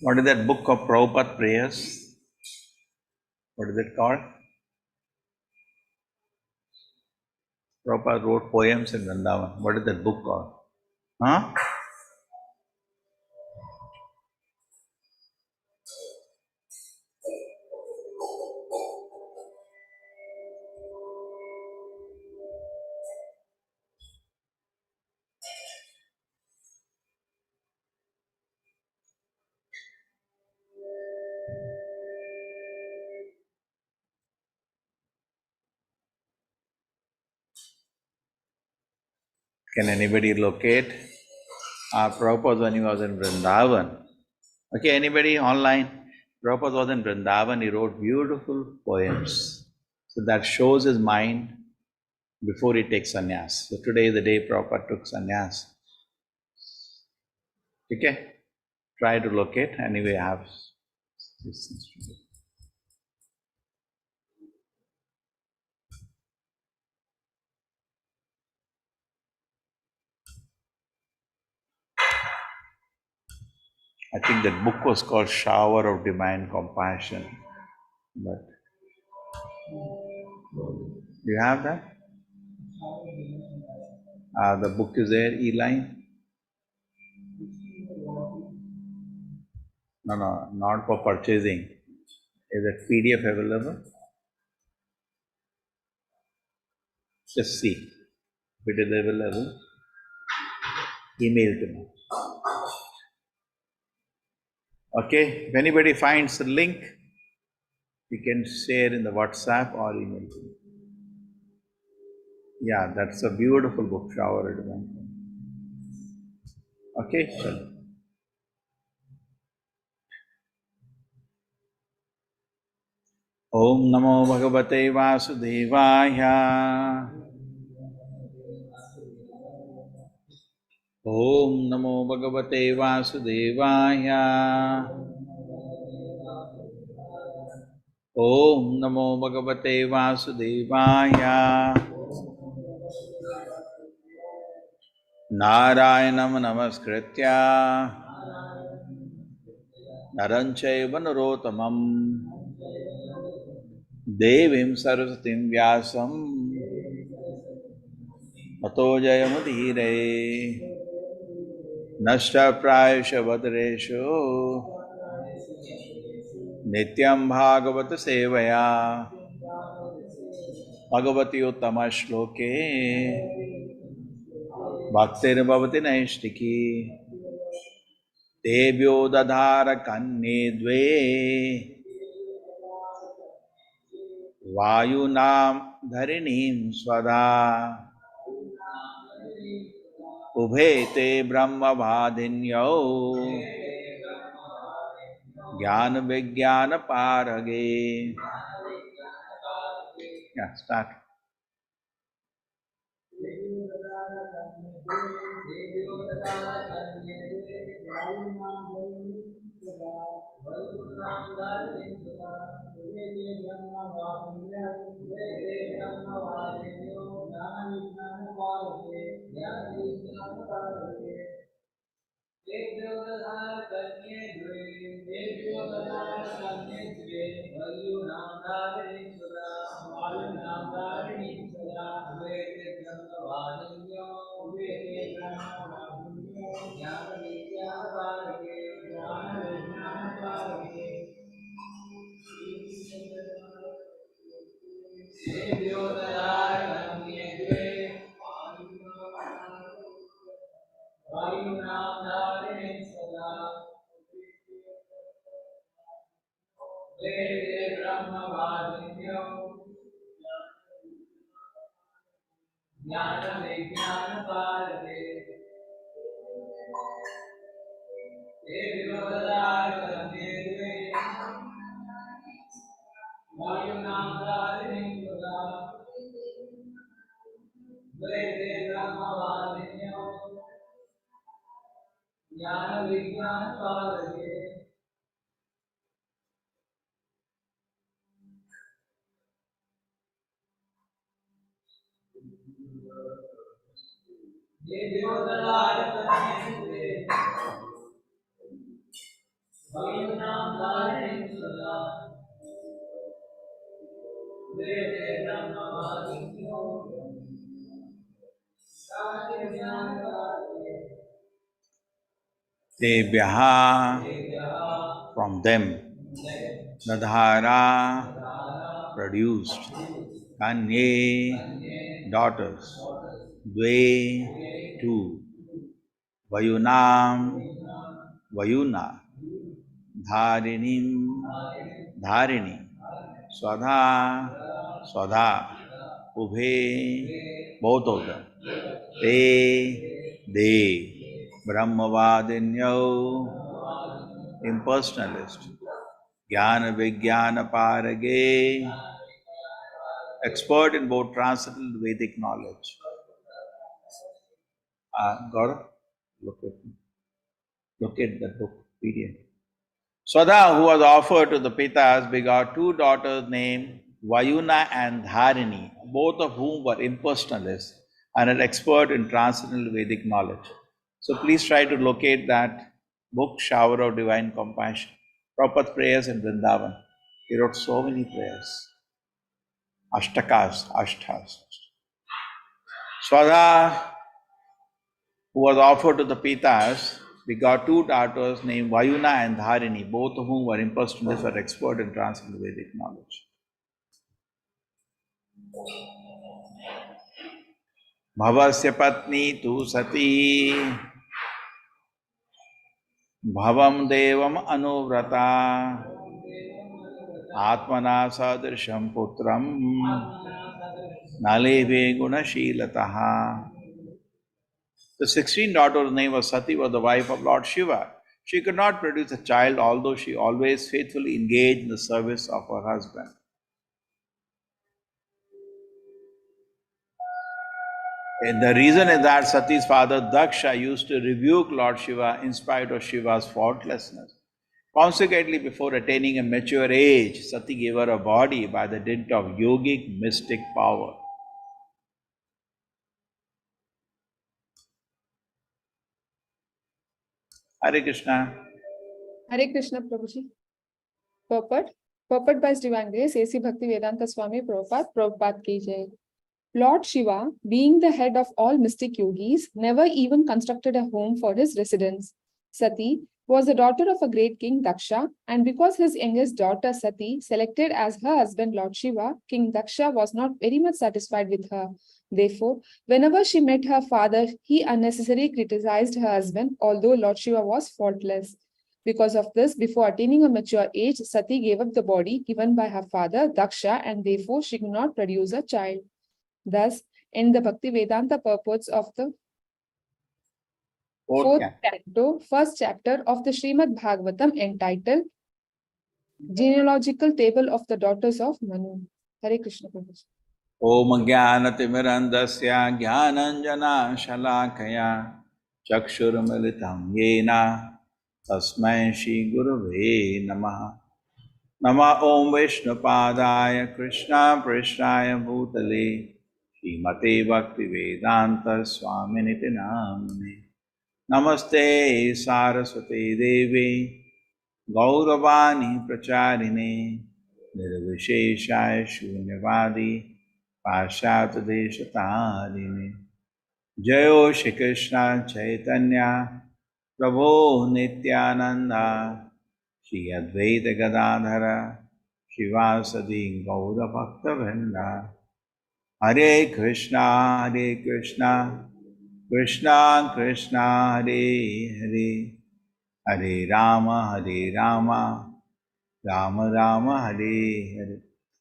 What is that book of Prabhupada prayers? What is it called? Prabhupada wrote poems in Vrindavan. What is that book called? Huh? Can anybody locate? Prabhupada, when he was in Vrindavan. Okay, anybody online? Prabhupada was in Vrindavan, he wrote beautiful poems. So that shows his mind before he takes sannyas. So today is the day Prabhupada took sannyas. Okay? Try to locate. Anyway, I have these things to do. I think that book was called Shower of Divine Compassion. But you have that? The book is there, e-line? No, not for purchasing. Is that PDF available? Just see. If it is available, email to me. Okay, if anybody finds the link, you can share in the WhatsApp or email to me. Yeah, that's a beautiful book, Shower of Divine. Okay, sure. Om Namo Bhagavate Vasudevaya. Om Namo Bhagavate Vasudevaya. Om Namo Bhagavate Vasudevaya. Narayanam Namaskritya Naranchaiva Narotamam Devim Saraswatim Vyasam Tato Jayamudire Nashta Prayasha Vadreshu Nityam Bhagavata Sevaya Bhagavati Uttama Shloke Bhaktir Bhavati Naishtiki Debyo Dadhara Kanye Dve Vayunam Dharinim Swada Ubhete Brahma Vadinyo Jnana Vijnana Parage. Yeah, start. Tebhyaha, from them, Nadhara, produced, Kanye, daughters, Dve, two, Vayunam, Vayuna, Dharinim, Dharini, Swadha, Swadha, Ubhe, both of them, They, Brahmavadinyo, impersonalist, Jnana Vijnana Parage, expert in both transcendental Vedic knowledge. Gaurav, look at the book, PDF. Swada, who was offered to the Pitas, begot two daughters named Vayuna and Dharini, both of whom were impersonalists and an expert in transcendental Vedic knowledge. So please try to locate that book, Shower of Divine Compassion. Prabhupada prayers in Vrindavan. He wrote so many prayers. Ashtas. Swada, who was offered to the Pitas, begot two daughters named Vayuna and Dharini, both of whom were impersonalists or expert in transcendental Vedic knowledge. Bhavasya patni tu sati bhavam devam anuvrata atmana sadrisham putram naleve gunashilataha. The 16th daughter's name was Sati, was the wife of Lord Shiva. She could not produce a child, although she always faithfully engaged in the service of her husband. And the reason is that Sati's father Daksha used to rebuke Lord Shiva in spite of Shiva's faultlessness. Consequently, before attaining a mature age, Sati gave her a body by the dint of yogic mystic power. Hare Krishna. Hare Krishna, Prabhuji. Purport by His Divine Grace, A.C. Bhakti Vedanta Swami Prabhupada ki jai. Lord Shiva, being the head of all mystic yogis, never even constructed a home for his residence. Sati was the daughter of a great king Daksha, and because his youngest daughter Sati selected as her husband Lord Shiva, King Daksha was not very much satisfied with her. Therefore, whenever she met her father, he unnecessarily criticized her husband, although Lord Shiva was faultless. Because of this, before attaining a mature age, Sati gave up the body given by her father Daksha, and therefore she could not produce a child. Thus, in the Bhakti Vedanta purports of the fourth canto, first chapter of the Srimad Bhagavatam entitled Genealogical Table of the Daughters of Manu. Hare Krishna Prabhu. Om Jnanatimmirandasya Jnananjana Shalakaya Chakshurmilitam Yena Tasmai Shri Gurave Namaha. Nama Om Vishnupadaya Krishna Prishnaya Bhutale Srimate Bhakti Vedanta Swaminiti Namane. Namaste Saraswati Devi Gauravani Pracharine Nirvisheshaya Shunyavadi Pashat Deshatarine. Jayo Shri Krishna Chaitanya Prabhu Nityananda Shri Advaita Gadadhara Shivasadi Gaura Bhakta Vrinda. Hare Krishna Krishna Krishna Hare Hare Hare Rama Rama Rama Hare Hare.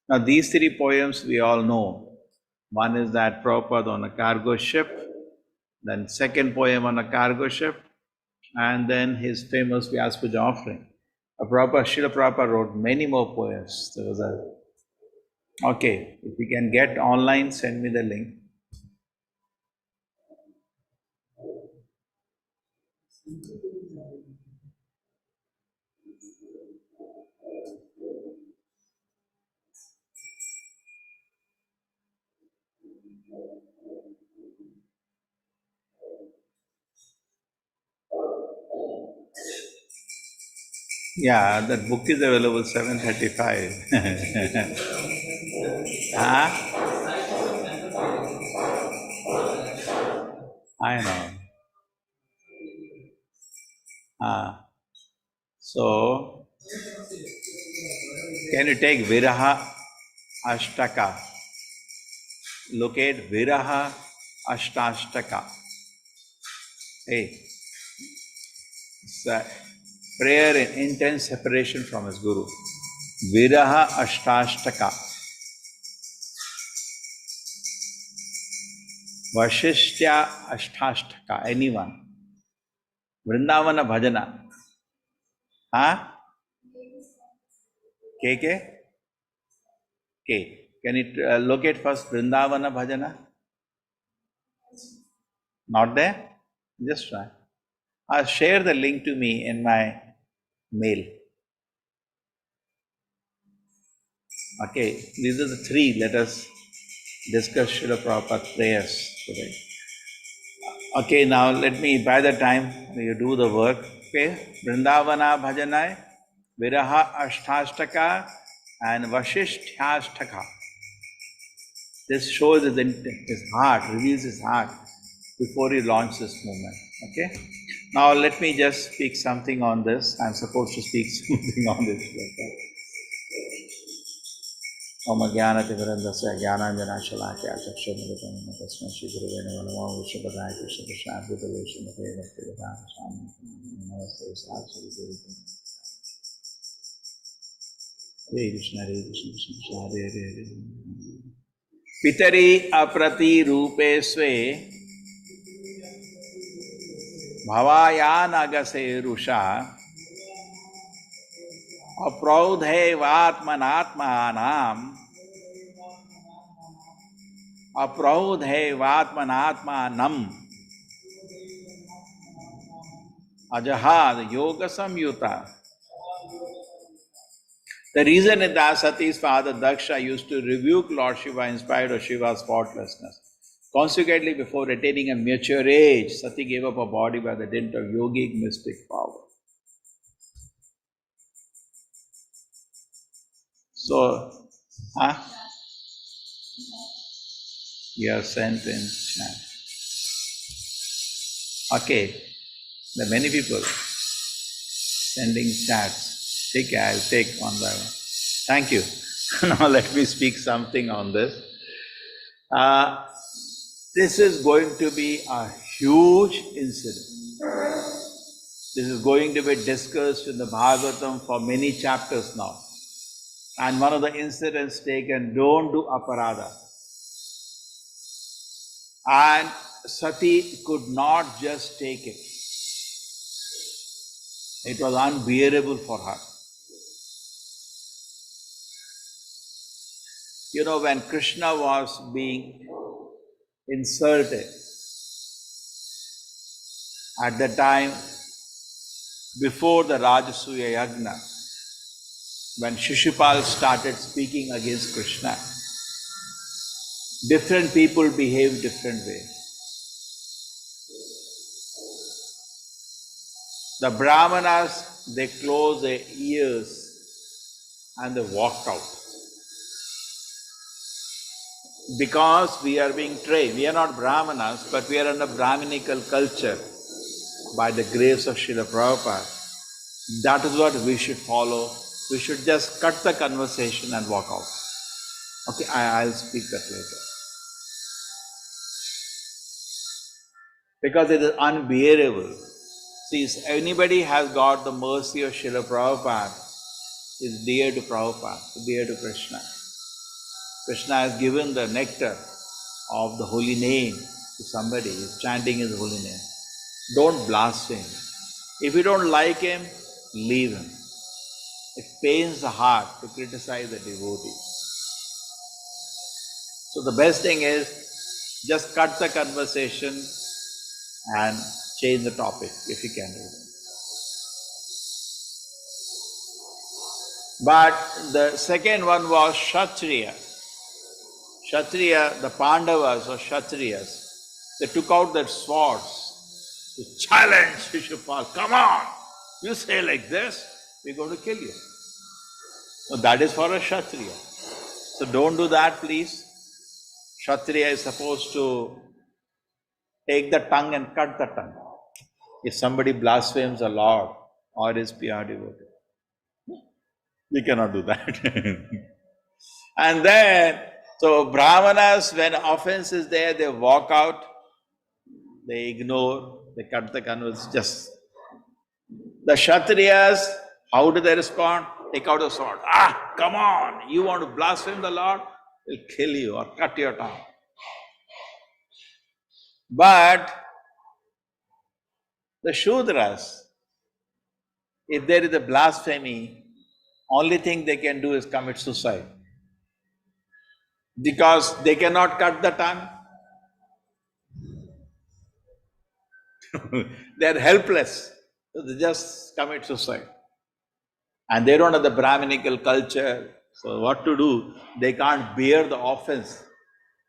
Now these three poems we all know. One is that Prabhupada on a cargo ship, then second poem on a cargo ship, and then his famous Vyaspuja offering. Srila Prabhupada wrote many more poems. There was a... Okay, if you can get online, send me the link. Yeah, that book is available 735. Huh? I know. So, can you take Viraha Ashtaka? Look at Viraha Ashtashtaka. Hey, it's a prayer in intense separation from his Guru. Viraha Ashtashtaka. Vashishtya Ashtashtaka. Anyone. Vrindavana Bhajana. Huh? K? K. Can you locate first Vrindavana Bhajana? Not there? Just try. Share the link to me in my mail. Okay, these are the three. Let us discuss Srila Prabhupada prayers today. Okay, now let me, by the time you do the work, okay, Vrindavana Bhajanai, Viraha Ashtashtaka, and Vashishthyashtaka. This shows his heart, reveals his heart before he launches this movement. Okay? Now let me just speak something on this. I'm supposed to speak something on this. Om Jnana Timirandasya Jnananjana Shalakya Chakshurmilitam Tasma Shri Guruvena Namo Vishwapadaya Krishna Krishna Advaita Vishnu Bhakti Vedanta Swami Namaste Saraswati Devi. Hare Krishna Krishna Hare Hare. Pitari aprati rupe swe bhavayan agase rusha apraudhe vatmanatmanam ajahad yoga samyuta. The reason is that Sati's father Daksha used to rebuke Lord Shiva in spite of Shiva's faultlessness. Consequently, before attaining a mature age, Sati gave up her body by the dint of yogic mystic power. So, you are sent in chant. Okay, there are many people sending chats. Okay, I'll take one by one. Thank you. Now let me speak something on this. This is going to be a huge incident. This is going to be discussed in the Bhagavatam for many chapters now. And one of the incidents taken, don't do aparadha. And Sati could not just take it. It was unbearable for her. You know, when Krishna was being insulted, at the time before the Rajasuya Yagna, when Shishupal started speaking against Krishna, different people behaved different ways. The Brahmanas, they closed their ears and they walked out. Because we are being trained, we are not Brahmanas, but we are under Brahminical culture by the grace of Srila Prabhupada. That is what we should follow. We should just cut the conversation and walk out. Okay, I'll speak that later. Because it is unbearable. See, if anybody has got the mercy of Srila Prabhupada, is dear to Prabhupada, dear to Krishna. Krishna has given the nectar of the holy name to somebody, is chanting his holy name. Don't blaspheme. If you don't like him, leave him. It pains the heart to criticize the devotee. So the best thing is, just cut the conversation and change the topic, if you can do it. But the second one was Kshatriya. Kshatriya, the Pandavas or Kshatriyas, they took out their swords to challenge Shishupal. Come on, you say like this, we're going to kill you. So that is for a Kshatriya. So don't do that, please. Kshatriya is supposed to take the tongue and cut the tongue. If somebody blasphemes the Lord or is pure devotee, we cannot do that. And then, so Brahmanas, when offense is there, they walk out, they ignore, they cut the converse. Just the Kshatriyas, how do they respond? Take out a sword. Ah, come on, you want to blaspheme the Lord? We'll kill you or cut your tongue. But the Shudras, if there is a blasphemy, only thing they can do is commit suicide. Because they cannot cut the tongue. They are helpless. So they just commit suicide. And they don't have the Brahminical culture. So what to do? They can't bear the offense.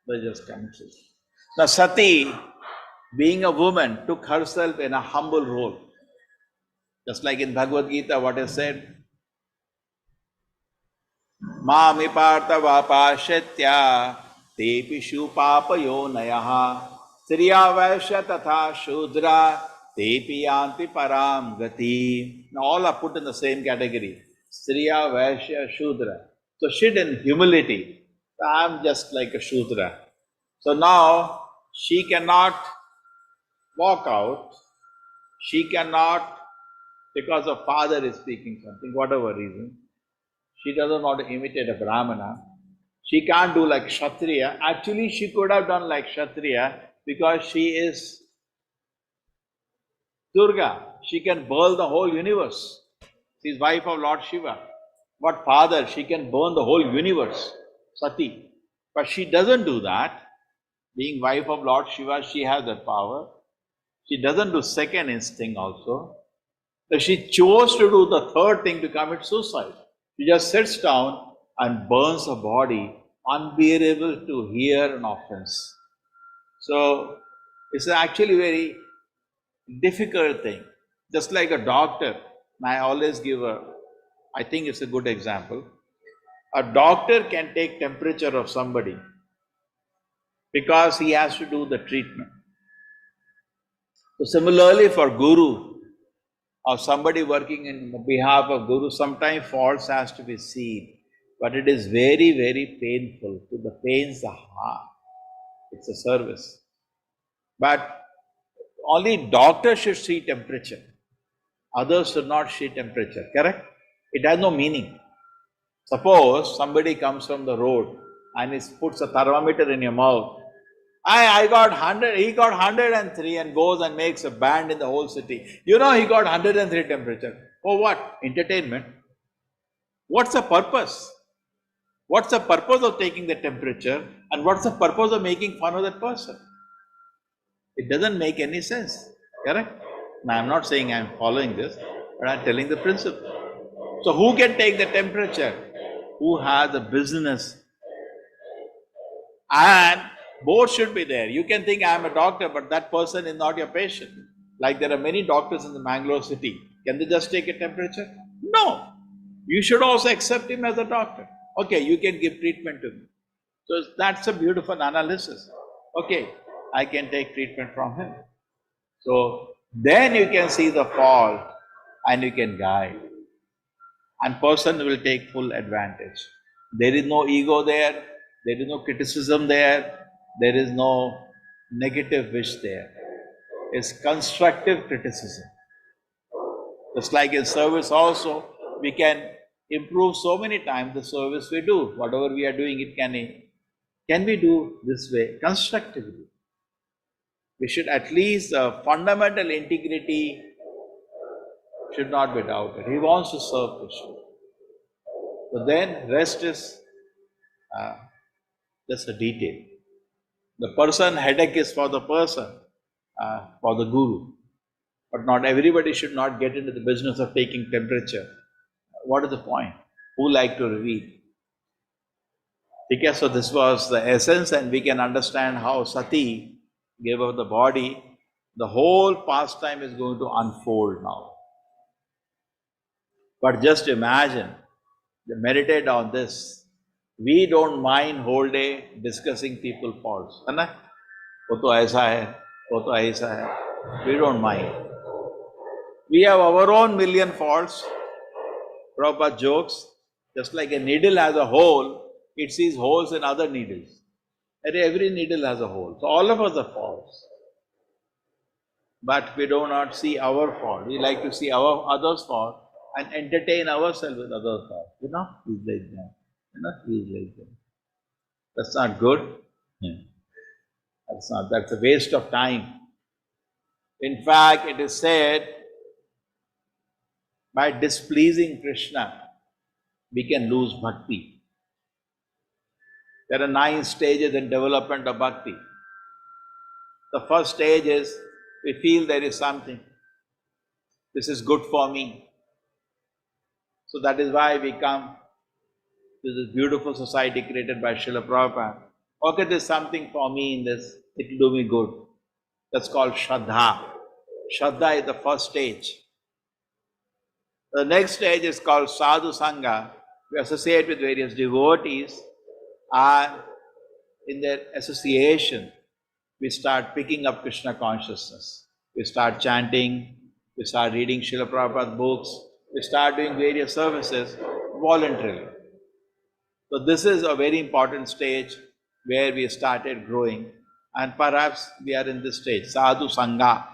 They just commit suicide. Now Sati, being a woman, took herself in a humble role. Just like in Bhagavad Gita, what is said, Mami partha vapashetya tepishu papayo nayaha Striya vaishya tatha shudra tepi yanti param gati. Now all are put in the same category. Striya vaishya shudra. So she in humility. I'm just like a shudra. So now she cannot walk out. She cannot, because her father is speaking something, whatever reason. She doesn't want to imitate a Brahmana. She can't do like Kshatriya. Actually, she could have done like Kshatriya because she is Durga. She can burn the whole universe. She is wife of Lord Shiva. What father? She can burn the whole universe. Sati. But she doesn't do that. Being wife of Lord Shiva, she has that power. She doesn't do second instinct also. So she chose to do the third thing, to commit suicide. She just sits down and burns her body, unbearable to hear an offense. So it's actually very difficult thing. Just like a doctor, I always give I think it's a good example. A doctor can take temperature of somebody because he has to do the treatment. So similarly for Guru, or somebody working in behalf of Guru, sometimes faults has to be seen. But it is very, very painful. To the pains the heart. It's a service. But only doctor should see temperature. Others should not see temperature. Correct? It has no meaning. Suppose somebody comes from the road and he puts a thermometer in your mouth. I got 100, he got 103 and goes and makes a band in the whole city. You know he got 103 temperature. For what? Entertainment. What's the purpose? What's the purpose of taking the temperature and what's the purpose of making fun of that person? It doesn't make any sense. Correct? Now I'm not saying I'm following this, but I'm telling the principle. So who can take the temperature? Who has a business? And both should be there. You can think I'm a doctor, but that person is not your patient. Like there are many doctors in the Mangalore city. Can they just take a temperature? No. You should also accept him as a doctor. Okay, you can give treatment to me. So that's a beautiful analysis. Okay, I can take treatment from him. So then you can see the fault and you can guide. And person will take full advantage. There is no ego there. There is no criticism there. There is no negative wish there. It's constructive criticism. Just like in service also, we can improve so many times the service we do. Whatever we are doing, it can we do this way constructively? We should at least fundamental integrity should not be doubted. He wants to serve Krishna. So then rest is just a detail. The person headache is for the person, for the Guru. But not everybody should not get into the business of taking temperature. What is the point? Who like to reveal? Okay, so this was the essence and we can understand how Sati gave up the body. The whole pastime is going to unfold now. But just imagine, meditate on this. We don't mind whole day discussing people's faults. है ना? वो तो ऐसा है, वो तो ऐसा है. We don't mind. We have our own million faults. Prabhupada jokes, just like a needle has a hole, it sees holes in other needles. And every needle has a hole. So all of us are faults. But we do not see our fault. We like to see our others' fault and entertain ourselves with others' fault. He's like that. He's like that. That's not good. That's a waste of time. In fact, it is said, by displeasing Krishna, we can lose bhakti. There are 9 stages in development of bhakti. The first stage is, we feel there is something. This is good for me. So that is why we come to this beautiful society created by Srila Prabhupada. Okay, there's something for me in this. It will do me good. That's called Shraddha. Shraddha is the first stage. The next stage is called Sadhu Sangha. We associate with various devotees, and in their association, we start picking up Krishna consciousness. We start chanting, we start reading Srila Prabhupada books, we start doing various services voluntarily. So this is a very important stage where we started growing, and perhaps we are in this stage, Sadhu Sangha.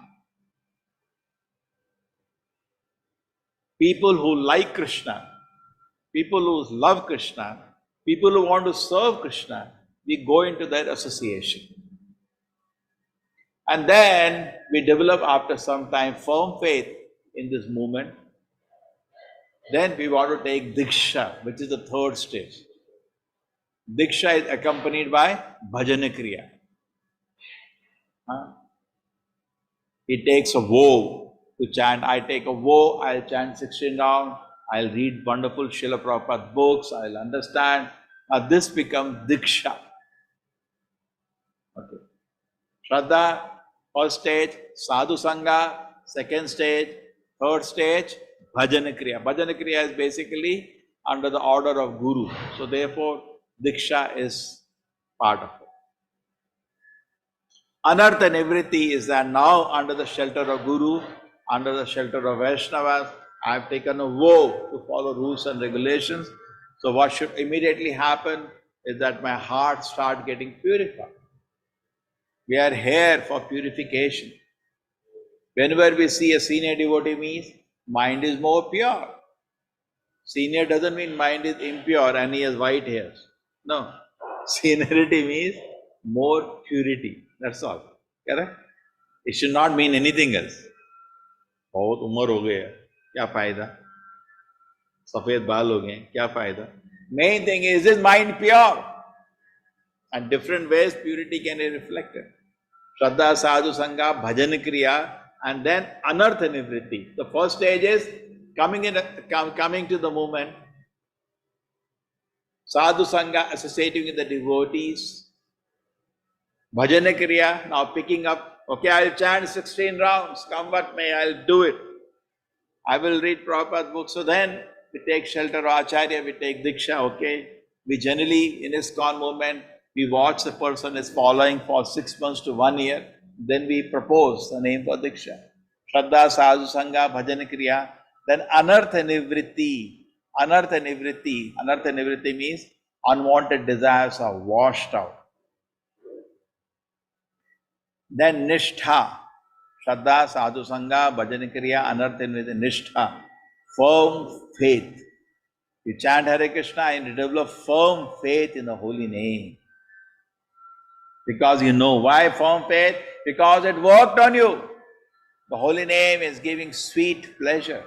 People who like Krishna, people who love Krishna, people who want to serve Krishna, we go into their association. And then we develop after some time firm faith in this movement. Then we want to take Diksha, which is the third stage. Diksha is accompanied by Bhajana Kriya. He takes a vow to chant. I take a vow, I'll chant 16 rounds, I'll read wonderful Srila Prabhupada books, I'll understand. This becomes Diksha. Okay. Shraddha, first stage, Sadhu Sangha, second stage, third stage, Bhajana Kriya. Bhajana Kriya is basically under the order of Guru. So therefore, Diksha is part of it. Anartha Nivritti is that now under the shelter of Guru, under the shelter of Vaishnavas, I have taken a vow to follow rules and regulations. So what should immediately happen is that my heart starts getting purified. We are here for purification. Whenever we see a senior devotee means mind is more pure. Senior doesn't mean mind is impure and he has white hairs. No. Seniority means more purity. That's all. Correct? It should not mean anything else. बहुत उम्र हो गया, क्या फायदा? सफेद बाल हो गए, क्या फायदा? Main thing is mind pure? And different ways purity can be reflected. Shraddha, Sadhu Sangha, Bhajana Kriya, and then Anartha Nivritti. The first stage is coming to the movement. Sadhu Sangha, associating with the devotees. Bhajana Kriya, now picking up, okay, I'll chant 16 rounds, come what may, I'll do it. I will read Prabhupada books. So then we take shelter of Acharya, we take Diksha, okay. We generally, in ISKCON movement, we watch the person is following for 6 months to 1 year. Then we propose the name for Diksha. Shraddha, Sadhu Sangha, Bhajana Kriya. Then Anartha Nivritti. Anartha Nivritti. Anartha Nivritti means unwanted desires are washed out. Then Nishtha. Shraddha, Sadhu Sangha, Bhajana Kriya, Anartha Nivritti, Nishtha. Firm faith. You chant Hare Krishna and you develop firm faith in the holy name. Because you know why firm faith? Because it worked on you. The holy name is giving sweet pleasure.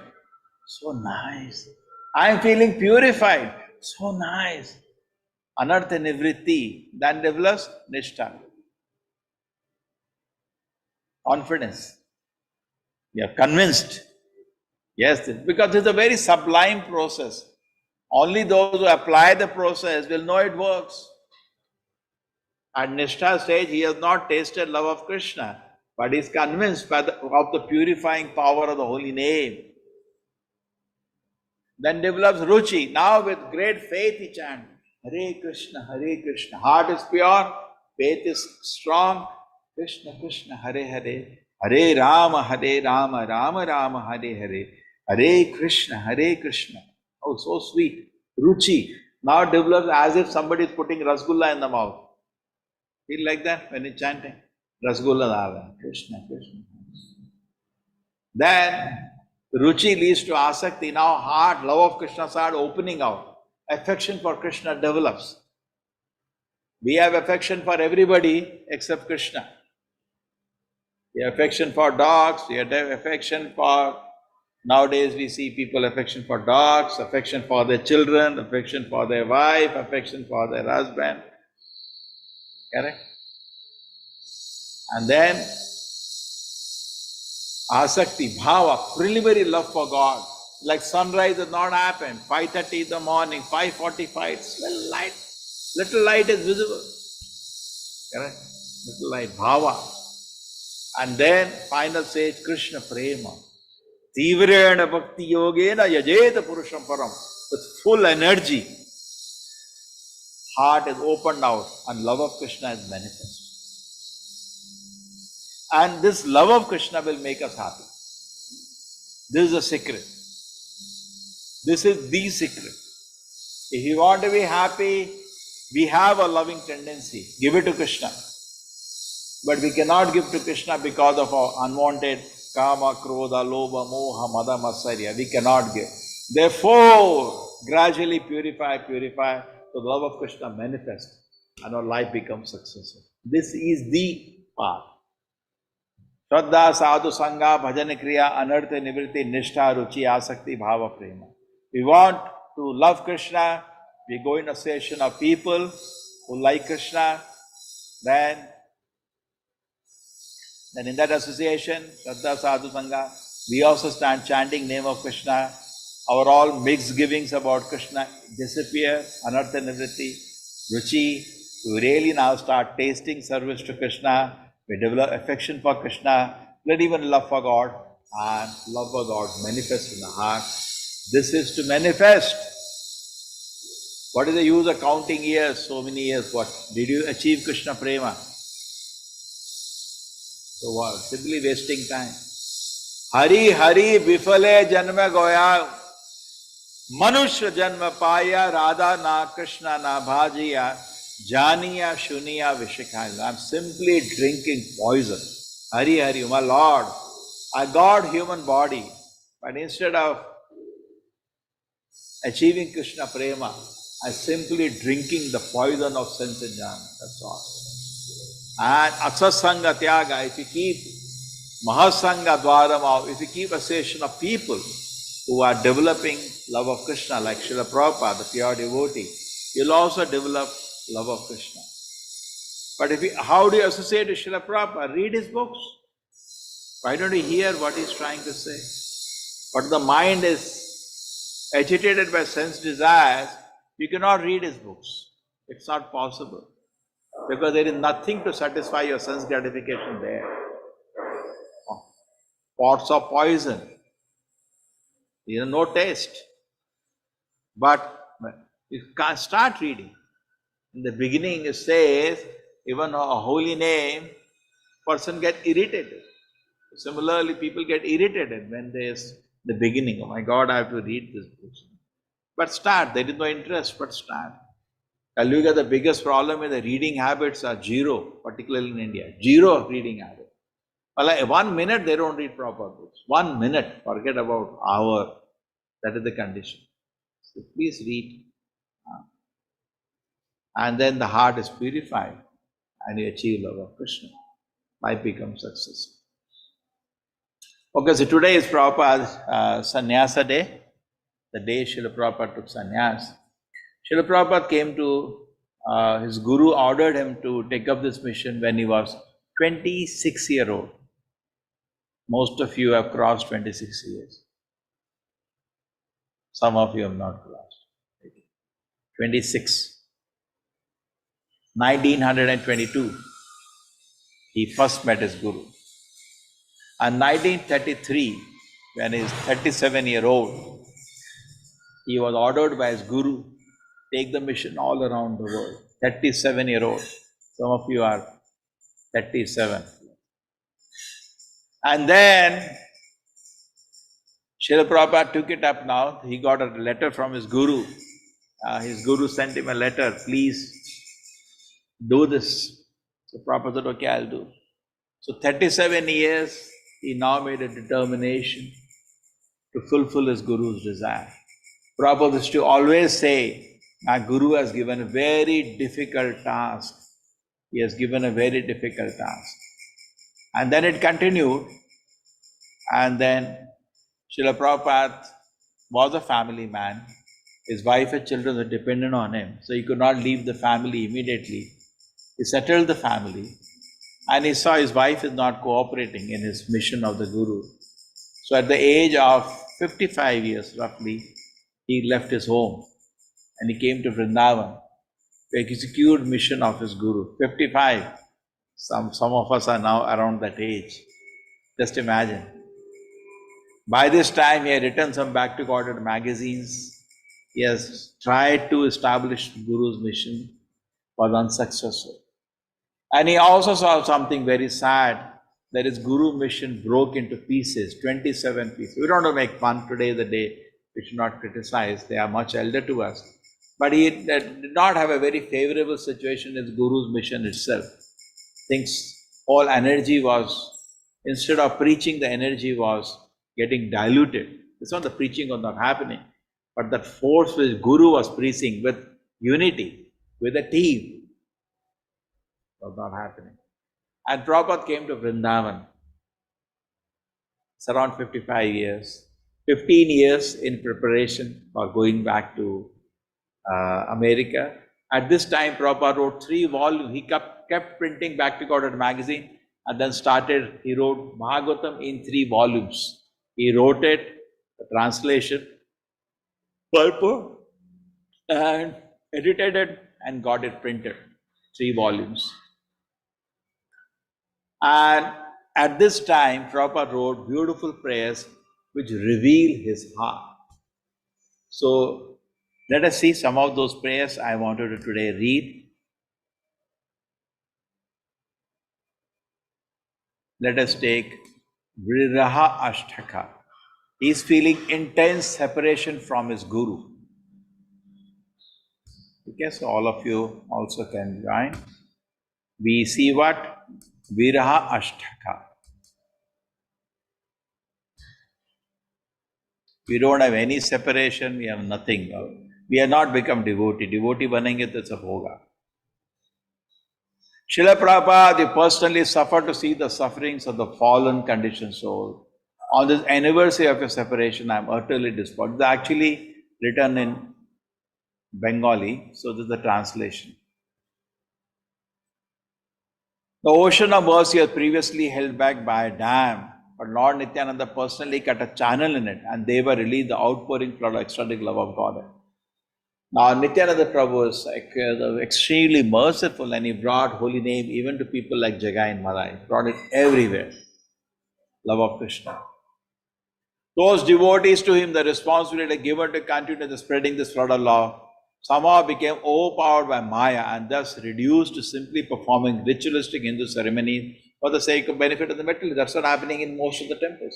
So nice. I am feeling purified. So nice. Anartha Nivritti. Then develops Nishtha. Confidence. You are convinced. Yes, because it's a very sublime process. Only those who apply the process will know it works. At Nishtha stage, he has not tasted love of Krishna, but he is convinced of the purifying power of the holy name. Then develops ruchi. Now with great faith he chants, Hare Krishna, Hare Krishna. Heart is pure, faith is strong. Krishna, Krishna, Hare Hare. Hare Rama, Rama Rama, Hare Hare. Hare Krishna, Hare Krishna. Oh, so sweet. Ruchi. Now develops as if somebody is putting rasgulla in the mouth. Feel like that when you're chanting? Rasgulla Dava. Krishna, Krishna. Then ruchi leads to asakti. Now heart, love of Krishna start opening out. Affection for Krishna develops. We have affection for everybody except Krishna. We have affection for dogs, we have affection for, nowadays we see people affection for dogs, affection for their children, affection for their wife, affection for their husband. Correct? And then asakti, bhava, preliminary love for God. Like sunrise has not happened, 5:30 in the morning, 5:45, it's little light is visible. Correct? Little light, bhava. And then final stage, Krishna prema. Tivrena bhakti yogena yajeta purusham param. With full energy, heart is opened out and love of Krishna is manifest. And this love of Krishna will make us happy. This is the secret. This is the secret. If you want to be happy, we have a loving tendency. Give it to Krishna. But we cannot give to Krishna because of our unwanted kama, krodha, lobha, moha, mada, matsarya. We cannot give. Therefore, gradually purify, so the love of Krishna manifests and our life becomes successful. This is the path. Shraddha, sadhu, sangha, bhajan, kriya, anartha, nivritti, nishtha, ruchi, asakti, bhava, prema. We want to love Krishna. We go in association of people who like Krishna. Then in that association, Shraddha, Sadhu, Sangha, we also start chanting name of Krishna. Our all mixed givings about Krishna disappear, anartha nivritti, ruchi. We really now start tasting service to Krishna. We develop affection for Krishna, let even love for God, and love for God manifests in the heart. This is to manifest. What is the use of counting years, so many years? What? Did you achieve Krishna prema? So what? Simply wasting time. Hari Hari Bifale Janma Goya Manushya Janma Paya Radha Na Krishna Na Bhajiya Janiya Shuniya Vishikhaya. I'm simply drinking poison. Hari Hari, my Lord, I got human body, but instead of achieving Krishna prema, I'm simply drinking the poison of sense and jnana. That's all. And aksasanga tyaga, if you keep mahasanga dvarama, if you keep association of people who are developing love of Krishna, like Srila Prabhupada, the pure devotee, you'll also develop love of Krishna. But how do you associate with Srila Prabhupada? Read his books. Why don't you hear what he's trying to say? But the mind is agitated by sense desires, you cannot read his books. It's not possible. Because there is nothing to satisfy your sense gratification there. Pots of poison. No taste. But you can't start reading. In the beginning it says, even a holy name, person get irritated. Similarly, people get irritated when there's the beginning. Oh my God, I have to read this book. But start. There is no interest, but start. Kalyuga, the biggest problem is the reading habits are zero, particularly in India. Zero reading habit. Well, like 1 minute they don't read proper books. 1 minute, forget about hour. That is the condition. So please read. And then the heart is purified and you achieve love of Krishna. Life becomes successful. Okay, so today is Prabhupada's Sannyasa day, the day Srila Prabhupada took sannyas. Srila Prabhupada came to, his guru ordered him to take up this mission when he was 26-year-old. Most of you have crossed 26 years. Some of you have not crossed. 26. 1922, he first met his guru. And 1933, when he is 37-year-old, He was ordered by his guru, take the mission all around the world. 37-year-old. Some of you are 37. And then Srila Prabhupada took it up now. He got a letter from his guru. His guru sent him a letter, please do this. So Prabhupada said, okay, I'll do. So 37 years, he now made a determination to fulfill his guru's desire. Prabhupada used to always say, my guru has given a very difficult task. He has given a very difficult task. And then it continued. And then Srila Prabhupada was a family man. His wife and children were dependent on him. So he could not leave the family immediately. He settled the family. And he saw his wife is not cooperating in his mission of the guru. So at the age of 55 years roughly, he left his home and he came to Vrindavan to execute mission of his guru. 55. Some of us are now around that age. Just imagine. By this time, he had written some back-to-ordered magazines. He has tried to establish Guru's mission, was unsuccessful. And he also saw something very sad, that his Guru mission broke into pieces, 27 pieces. We don't want to make fun. Today, the day, we should not criticize. They are much elder to us. But he did not have a very favorable situation in his Guru's mission itself. Things, all energy was, instead of preaching, the energy was getting diluted. It's not the preaching was not happening, but that force which Guru was preaching with unity, with a team, was not happening. And Prabhupada came to Vrindavan. It's around 55 years. 15 years in preparation for going back to America. At this time, Prabhupada wrote 3 volumes. He kept printing back-to-ordered magazine and then he wrote Bhagavatam in 3 volumes. He wrote it, the translation, purport, and edited it and got it printed. 3 volumes. And at this time, Prabhupada wrote beautiful prayers which reveal his heart. So, let us see some of those prayers I wanted to today read. Let us take Viraha Ashtaka. He is feeling intense separation from his Guru. Okay, so all of you also can join. We see what? Viraha Ashtaka. We don't have any separation, we have nothing. We have not become devotee. Devotee banenge to it's a bhoga. Srila Prabhupada personally suffered to see the sufferings of the fallen conditioned soul. On this anniversary of your separation, I am utterly displeased. It's actually written in Bengali, so this is the translation. The ocean of mercy was previously held back by a dam, but Lord Nityananda personally cut a channel in it and they were released the outpouring flood of ecstatic love of God. Now Nityananda Prabhu is extremely merciful and he brought holy name even to people like Jagai and Madai. He brought it everywhere. Love of Krishna. Those devotees to him, the responsibility given to continue the spreading this flood of love, somehow became overpowered by Maya and thus reduced to simply performing ritualistic Hindu ceremonies for the sake of benefit of the material. That's what happening in most of the temples.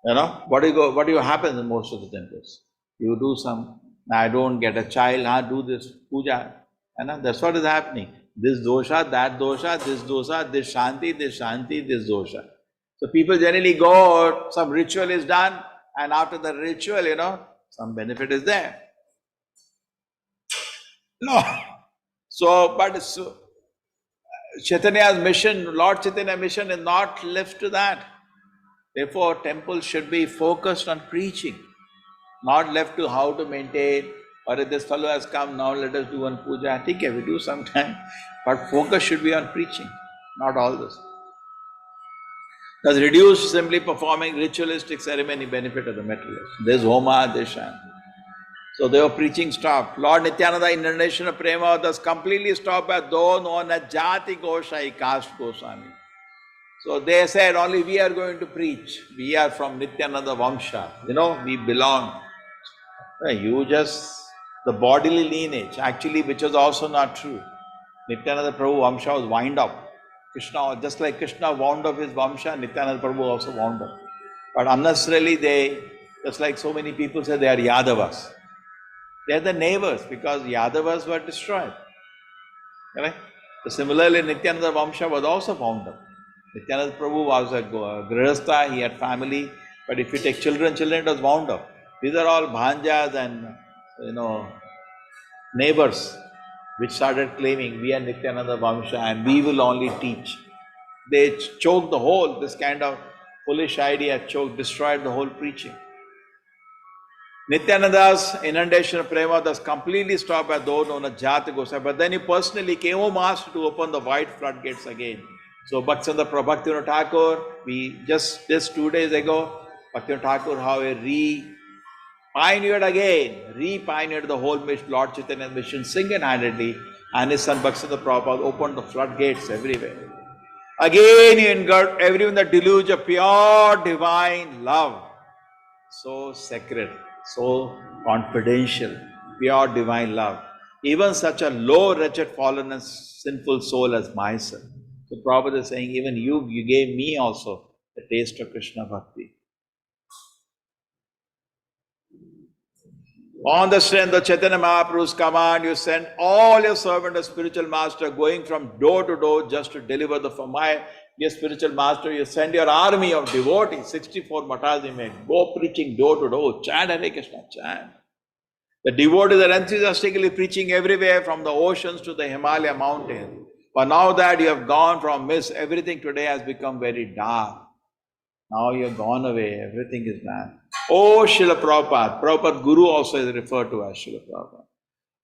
You know, what do you happen in most of the temples? You do some, I don't get a child, do this puja. You know, that's what is happening. This dosha, that dosha, this shanti, this shanti, this dosha. So people generally go, some ritual is done, and after the ritual, you know, some benefit is there. No. Chaitanya's mission, Lord Chaitanya's mission is not left to that. Therefore, temples should be focused on preaching, not left to how to maintain, or if this fellow has come, now let us do one puja. Okay, we do sometime, but focus should be on preaching, not all this. Thus, reduce simply performing ritualistic ceremony benefit of the materialist. This Homa, this Shanti. So their preaching stopped. Lord Nityananda in incarnation of Prema thus completely stopped at though no na jati goshai caste Goswami. So they said only we are going to preach. We are from Nityananda Vamsha. You know, we belong. The bodily lineage, actually, which is also not true. Nityananda Prabhu Vamsha was wind up. Krishna, just like Krishna wound up his Vamsha, Nityananda Prabhu also wound up. But unnecessarily, just like so many people say, they are Yadavas. They are the neighbors because Yadavas were destroyed. Correct? So similarly, Nityananda Vamsha was also wound up. Nityananda Prabhu was a Grihastha, he had family, but if you take children, it was wound up. These are all bhanjas and, neighbors which started claiming we are Nityananda Vamsha and we will only teach. They choked the whole, this kind of foolish idea destroyed the whole preaching. Nityananda's inundation of prema was completely stopped by those known as Jata Goswami, but then he personally came home asked to open the wide floodgates again. So Bhaktivinoda Thakur, we just 2 days ago, Bhaktivinoda Thakur, how he re-pioneered the whole mission, Lord Chaitanya's mission single-handedly, and his son Bhaktivinoda Prabhupada opened the floodgates everywhere. Again, he engulfed everyone in the deluge of pure divine love. So sacred, so confidential, pure divine love. Even such a low, wretched, fallen and sinful soul as myself. So Prabhupada is saying, even you gave me also the taste of Krishna Bhakti. On the strength of Chaitanya Mahaprabhu's command, you sent all your servants as spiritual master, going from door to door just to deliver for my dear spiritual master. You send your army of devotees, 64 matas you made, go preaching door to door, chant Hare Krishna, chant. The devotees are enthusiastically preaching everywhere from the oceans to the Himalaya mountains. But now that you have gone from mist, everything today has become very dark. Now you have gone away, everything is bad. Oh Srila Prabhupada, Prabhupada Guru also is referred to as Srila Prabhupada.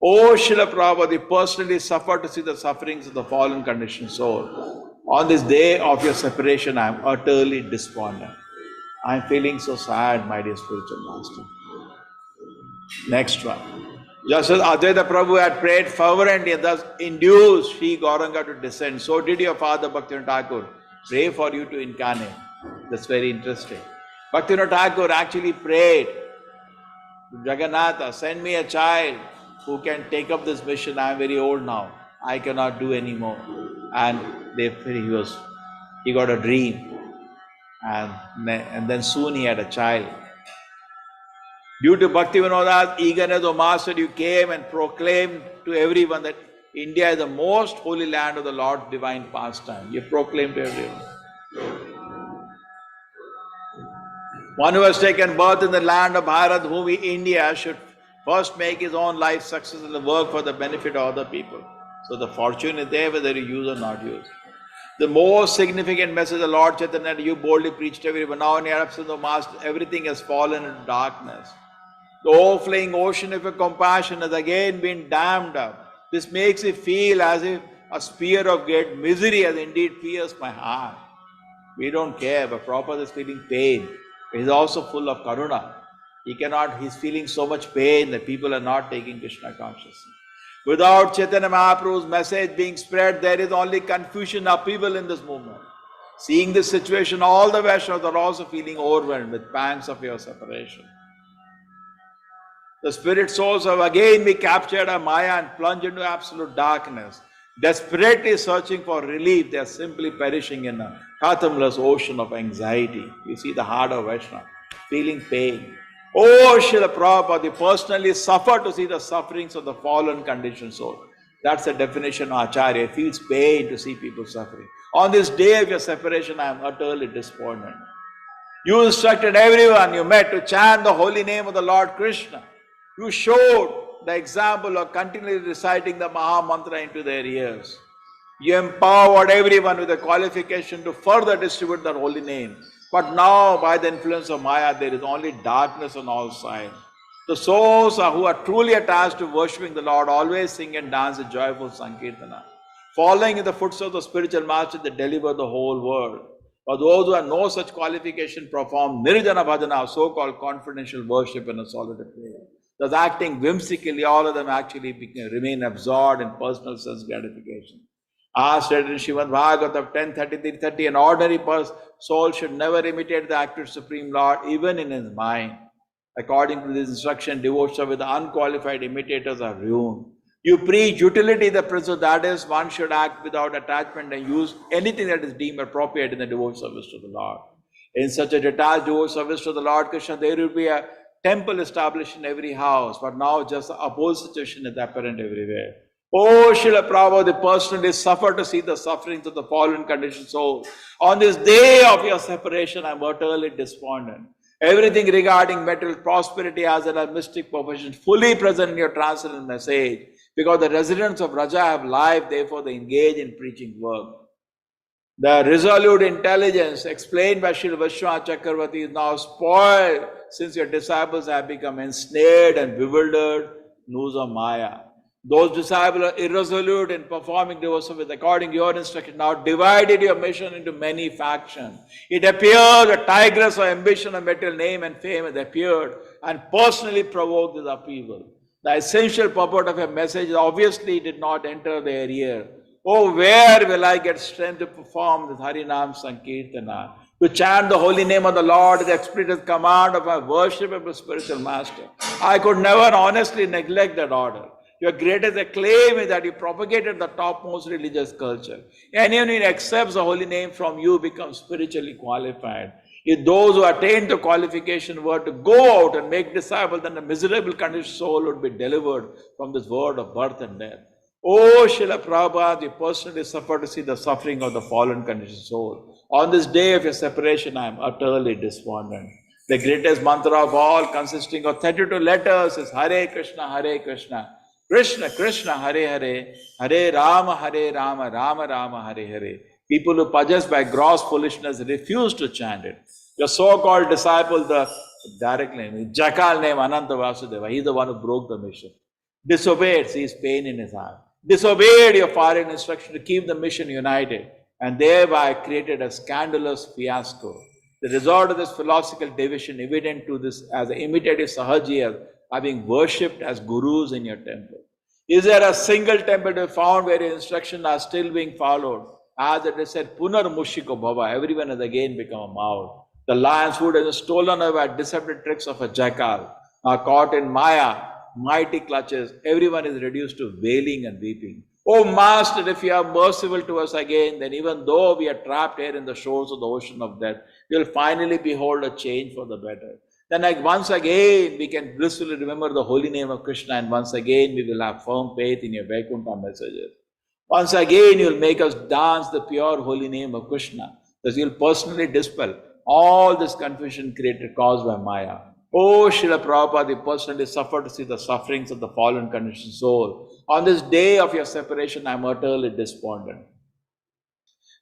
Oh Srila Prabhupada, you personally suffered to see the sufferings of the fallen conditioned soul. On this day of your separation, I am utterly despondent. I am feeling so sad, my dear spiritual master. Next one. Just as Advaita Prabhu had prayed fervently and thus induced Sri Gauranga to descend, so did your father Bhaktivinoda Thakur pray for you to incarnate. That's very interesting. Bhaktivinoda Thakur actually prayed to Jagannatha, send me a child who can take up this mission. I am very old now. I cannot do anymore. And he got a dream. And then soon he had a child. Due to Bhaktivinoda's eagerness, O Master, you came and proclaimed to everyone that India is the most holy land of the Lord's divine pastime. You proclaimed to everyone. One who has taken birth in the land of Bharat, whom India should first make his own life successful and work for the benefit of other people. So the fortune is there whether you use or not use. The most significant message of Lord Chaitanya, you boldly preached to everyone. Now in your absence, O Master, everything has fallen into darkness. The overflowing ocean of your compassion has again been dammed up. This makes it feel as if a spear of great misery has indeed pierced my heart. We don't care, but Prabhupada is feeling pain. He is also full of karuna. He's feeling so much pain that people are not taking Krishna consciousness. Without Chaitanya Mahaprabhu's message being spread, there is only confusion, upheaval in this movement. Seeing this situation, all the Vaishnavas are also feeling overwhelmed with pangs of your separation. The spirit souls have again been captured by Maya and plunged into absolute darkness. Desperately searching for relief, they are simply perishing in a fathomless ocean of anxiety. You see the heart of Vaishnava, feeling pain. Oh, Srila Prabhupada, you personally suffered to see the sufferings of the fallen conditioned soul. That's the definition of Acharya. He feels pain to see people suffering. On this day of your separation, I am utterly disappointed. You instructed everyone you met to chant the holy name of the Lord Krishna. You showed the example of continually reciting the Maha Mantra into their ears. You empowered everyone with the qualification to further distribute the holy name. But now, by the influence of Maya, there is only darkness on all sides. The souls who are truly attached to worshipping the Lord always sing and dance a joyful Sankirtana. Following in the footsteps of the spiritual master, they deliver the whole world. For those who have no such qualification, perform Nirjana Bhajana, so-called confidential worship in a solitary prayer. Thus acting whimsically, all of them actually remain absorbed in personal sense gratification. As said in Srimad Bhagavatam 10:33-30, an ordinary soul should never imitate the active Supreme Lord, even in his mind. According to this instruction, devotion with unqualified imitators are ruined. You preach utility, the principle that is, one should act without attachment and use anything that is deemed appropriate in the devotion service to the Lord. In such a detached devotion service to the Lord Krishna, there will be a temple established in every house, but now just the opposite situation is apparent everywhere. Oh, Srila Prabhupada, the personally suffer to see the sufferings of the fallen conditioned soul. On this day of your separation, I am utterly despondent. Everything regarding material prosperity as well as mystic perfection fully present in your transcendental message. Because the residents of Raja have life, therefore they engage in preaching work. The resolute intelligence explained by Srila Vishwanath Chakravarti is now spoiled since your disciples have become ensnared and bewildered news of Maya. Those disciples are irresolute in performing devotion with according to your instruction. Now divided your mission into many factions. It appears a tigress of ambition of material name and fame has appeared and personally provoked this upheaval. The essential purport of your message obviously did not enter their ear. Oh, where will I get strength to perform this Harinam Sankirtana? To chant the holy name of the Lord is the explicit command of my worshipable spiritual master. I could never honestly neglect that order. Your greatest acclaim is that you propagated the topmost religious culture. Anyone who accepts the holy name from you becomes spiritually qualified. If those who attained the qualification were to go out and make disciples, then a miserable conditioned soul would be delivered from this world of birth and death. Oh, Srila Prabhupada, you personally suffer to see the suffering of the fallen conditioned soul. On this day of your separation, I am utterly despondent. The greatest mantra of all, consisting of 32 letters, is Hare Krishna, Krishna Krishna, Hare Hare, Hare Rama, Rama Rama, Hare Hare. People who possessed by gross foolishness refuse to chant it. Your so-called disciple, the direct name, Jackal name Ananta Vasudeva, he is the one who broke the mission. Disobeyed, sees pain in his heart. Disobeyed your foreign instruction to keep the mission united and thereby created a scandalous fiasco. The result of this philosophical division, evident to this as the imitative Sahajiyas, are being worshipped as gurus in your temple. Is there a single temple to be found where your instructions are still being followed? As it is said, Punar Mushiko Bhava, everyone has again become a mouse. The lion's food has been stolen away by deceptive tricks of a jackal. Now caught in Maya, mighty clutches, everyone is reduced to wailing and weeping. Oh Master, if you are merciful to us again, then even though we are trapped here in the shores of the ocean of death, we will finally behold a change for the better. Then like once again, we can blissfully remember the holy name of Krishna, and once again, we will have firm faith in your Vaikuntha messages. Once again, you will make us dance the pure holy name of Krishna. Thus, you will personally dispel all this confusion created caused by Maya. Oh, Srila Prabhupada, you personally suffered to see the sufferings of the fallen conditioned soul. On this day of your separation, I am utterly despondent.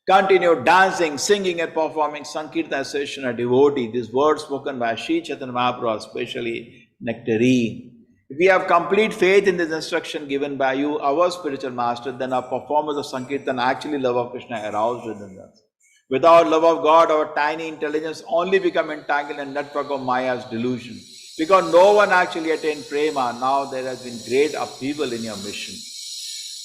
Continue dancing, singing and performing Sankirtan session a devotee. These words spoken by Sri Chaitanya Mahaprabhu are especially nectarine. If we have complete faith in this instruction given by you, our spiritual master, then our performance of Sankirtan actually love of Krishna aroused within us. Without love of God, our tiny intelligence only become entangled in the network of Maya's delusion. Because no one actually attained prema, now there has been great upheaval in your mission.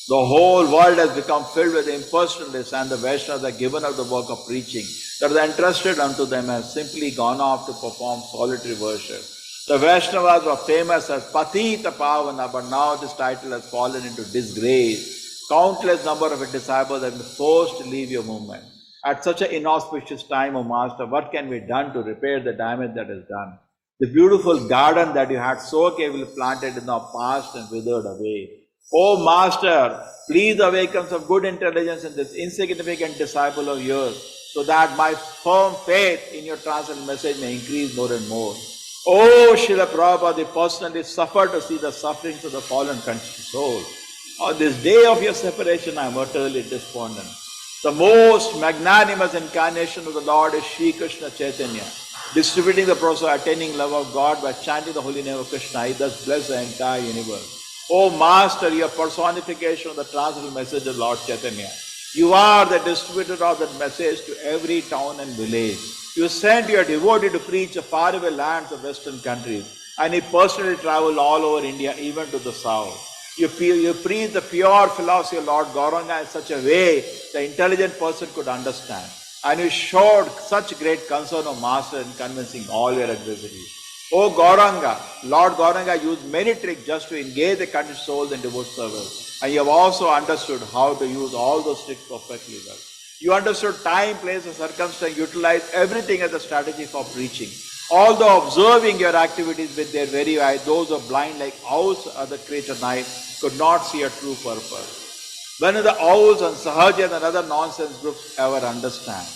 The whole world has become filled with impersonalists, and the Vaishnavas are given up the work of preaching that was entrusted unto them have simply gone off to perform solitary worship. The Vaishnavas were famous as Patita Pavana, but now this title has fallen into disgrace. Countless number of disciples have been forced to leave your movement. At such an inauspicious time, O Master, what can be done to repair the damage that is done? The beautiful garden that you had so carefully planted is now past and withered away. O Master, please awaken some good intelligence in this insignificant disciple of yours, so that my firm faith in your transcendental message may increase more and more. O Srila Prabhupada, you personally suffered to see the sufferings of the fallen conscious soul. On this day of your separation, I am utterly despondent. The most magnanimous incarnation of the Lord is Sri Krishna Chaitanya, distributing the process of attaining love of God by chanting the holy name of Krishna. He thus bless the entire universe. O Master, you are personification of the transcendental message of Lord Chaitanya. You are the distributor of that message to every town and village. You sent your devotee to preach the faraway lands of Western countries, and he personally traveled all over India, even to the south. You preach the pure philosophy of Lord Gauranga in such a way the intelligent person could understand. And you showed such great concern of Master in convincing all your adversaries. Oh Gauranga, Lord Gauranga used many tricks just to engage the conditioned souls in devotional service. And you have also understood how to use all those tricks perfectly well. You understood time, place, and circumstance, utilize everything as a strategy for preaching. Although observing your activities with their very eye, those who are blind like owls or other creature night could not see a true purpose. When will the owls and Sahajas and other nonsense groups ever understand?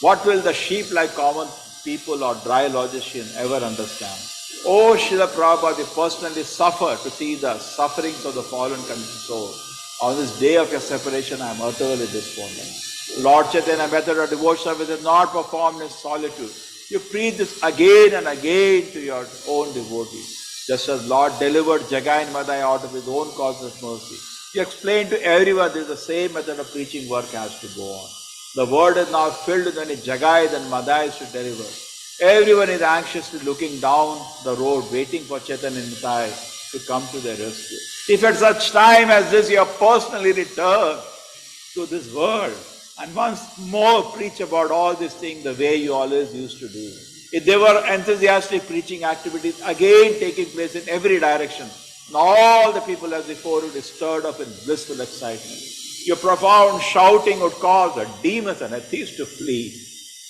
What will the sheep-like common people or dry logician ever understand? Oh, Srila Prabhupada, you personally suffer to see the sufferings of the fallen conditioned soul. On this day of your separation, I am utterly despondent. Lord Chaitanya, method of devotion service is not performed in solitude. You preach this again and again to your own devotees. Just as Lord delivered Jagai and Madai out of his own causeless mercy, you explain to everyone this is the same method of preaching work has to go on. The world is now filled with many Jagais and Madais to deliver. Everyone is anxiously looking down the road, waiting for Chaitanya and Madai to come to their rescue. If at such time as this you have personally returned to this world and once more preach about all these things the way you always used to do. If there were enthusiastic preaching activities again taking place in every direction, and all the people as before would be stirred up in blissful excitement. Your profound shouting would cause the demons and atheists to flee.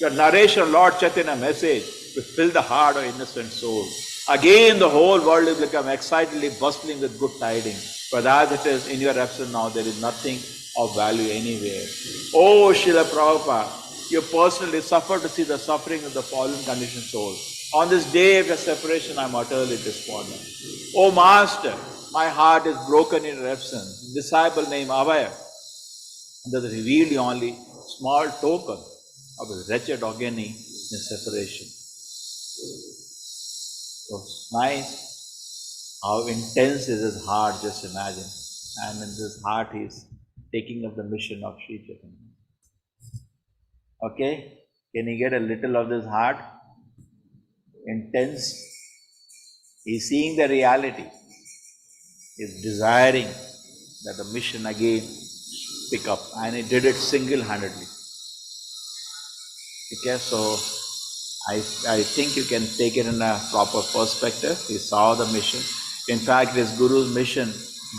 Your narration of Lord Chaitanya message will fill the heart of innocent souls. Again the whole world will become excitedly bustling with good tidings. But as it is in your absence now, there is nothing of value anywhere. Oh Srila Prabhupada, you personally suffer to see the suffering of the fallen conditioned soul. On this day of your separation, I am utterly despondent. Oh Master, my heart is broken in your absence. Disciple named Avaya that revealed the only small token of his wretched agony in separation. So nice, how intense is his heart, just imagine. And in this heart he is taking up the mission of Sri Chaitanya. Okay? Can you get a little of this heart? Intense. He is seeing the reality. He is desiring that the mission again pick up. And he did it single-handedly. Okay, so I think you can take it in a proper perspective. He saw the mission. In fact, his Guru's mission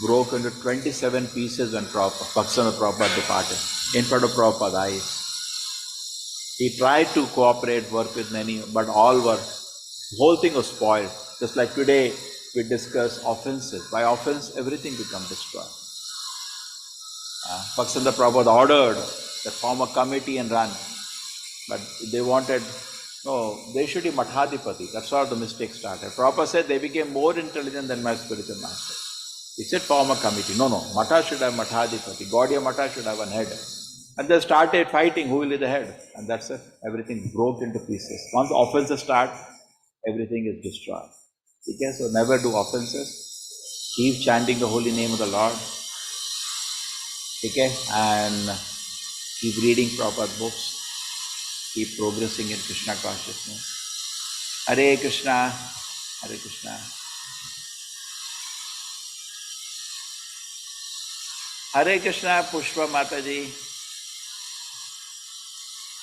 broke into 27 pieces when Bhaktivinoda Prabhupada departed, in front of Prabhupada's eyes. He tried to cooperate, work with many, but the whole thing was spoiled. Just like today, we discuss offenses. By offense, everything becomes destroyed. Bhaktivinoda Prabhupada ordered that form a committee and run. But they wanted, no, they should be Mathadipati. That's how the mistake started. Prabhupada said they became more intelligent than my spiritual master. He said form a committee. No, Matha should have Mathadipati. Gaudiya Matha should have a head. And they started fighting who will be the head. And that's it. Everything broke into pieces. Once offenses start, everything is destroyed. Okay, so never do offenses. Keep chanting the holy name of the Lord. Okay, and keep reading Prabhupada books. Keep progressing in Krishna consciousness. Hare Krishna, Hare Krishna. Hare Krishna, Pushpa Mataji.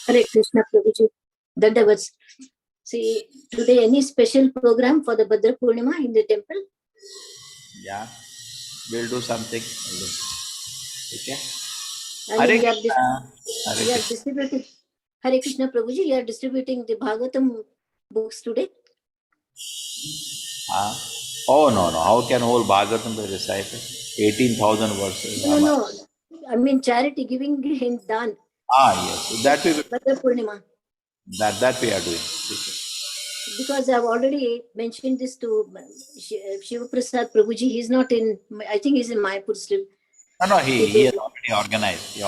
Hare Krishna Prabhuji. Dandavats. See, today any special program for the Bhadra Purnima in the temple? Yeah, we'll do something. Okay. And Hare you are Krishna. Hare Krishna. distributing. Hare Krishna Prabhuji, you are distributing the Bhagavatam books today? Oh, no. How can whole Bhagavatam be recited? 18,000 verses. No. I mean charity, giving in Dan. Yes. That we Bhadra Purnima. that we are doing. Because I've already mentioned this to Shiva Prasad Prabhuji. He's not in, I think he's in Mayapur still. No, he has already organized.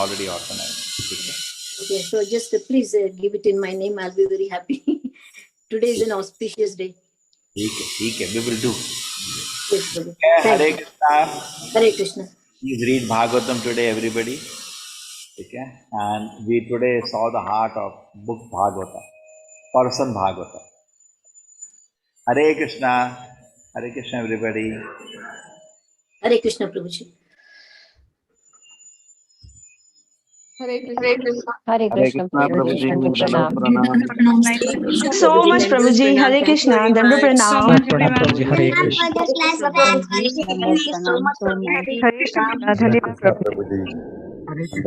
Okay, so just please give it in my name. I'll be very happy. Today is an auspicious day. Okay, we will do. Yes, Prabhu. Hare Krishna. Hare Krishna. Please read Bhagavatam today, everybody. Okay, and we today saw the heart of book Bhagavata, person Bhagavata. Hare Krishna, everybody. Hare Krishna, Prabhuji. Hare Krishna. Hare Krishna, Prabhuji. Dandu pranam. Thank you so much, Prabhuji. Hare Krishna. Dandu pranam. Prabhuji, Hare Krishna.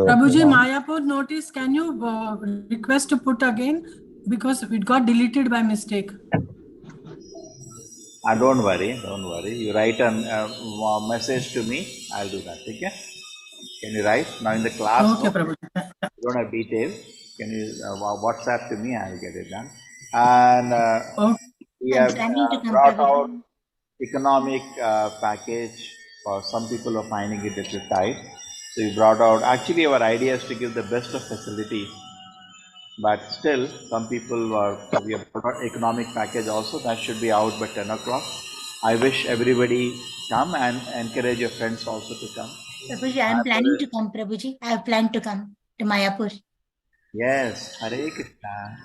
Prabhuji, Mayapur notice, can you request to put again? Because it got deleted by mistake. Don't worry, don't worry. You write a message to me, I'll do that, okay? Can you write? Now in the class, Okay, Prabhuji. you don't have details. Can you WhatsApp to me, I'll get it done. And we have brought out economic package for some people who are finding it a little tight. So we brought out, actually our idea is to give the best of facilities. But still, some people we have brought out economic package also, that should be out by 10 o'clock. I wish everybody come and encourage your friends also to come. Prabhuji, I am planning to come, Prabhuji. I have planned to come to Mayapur. Yes, Hare Krishna.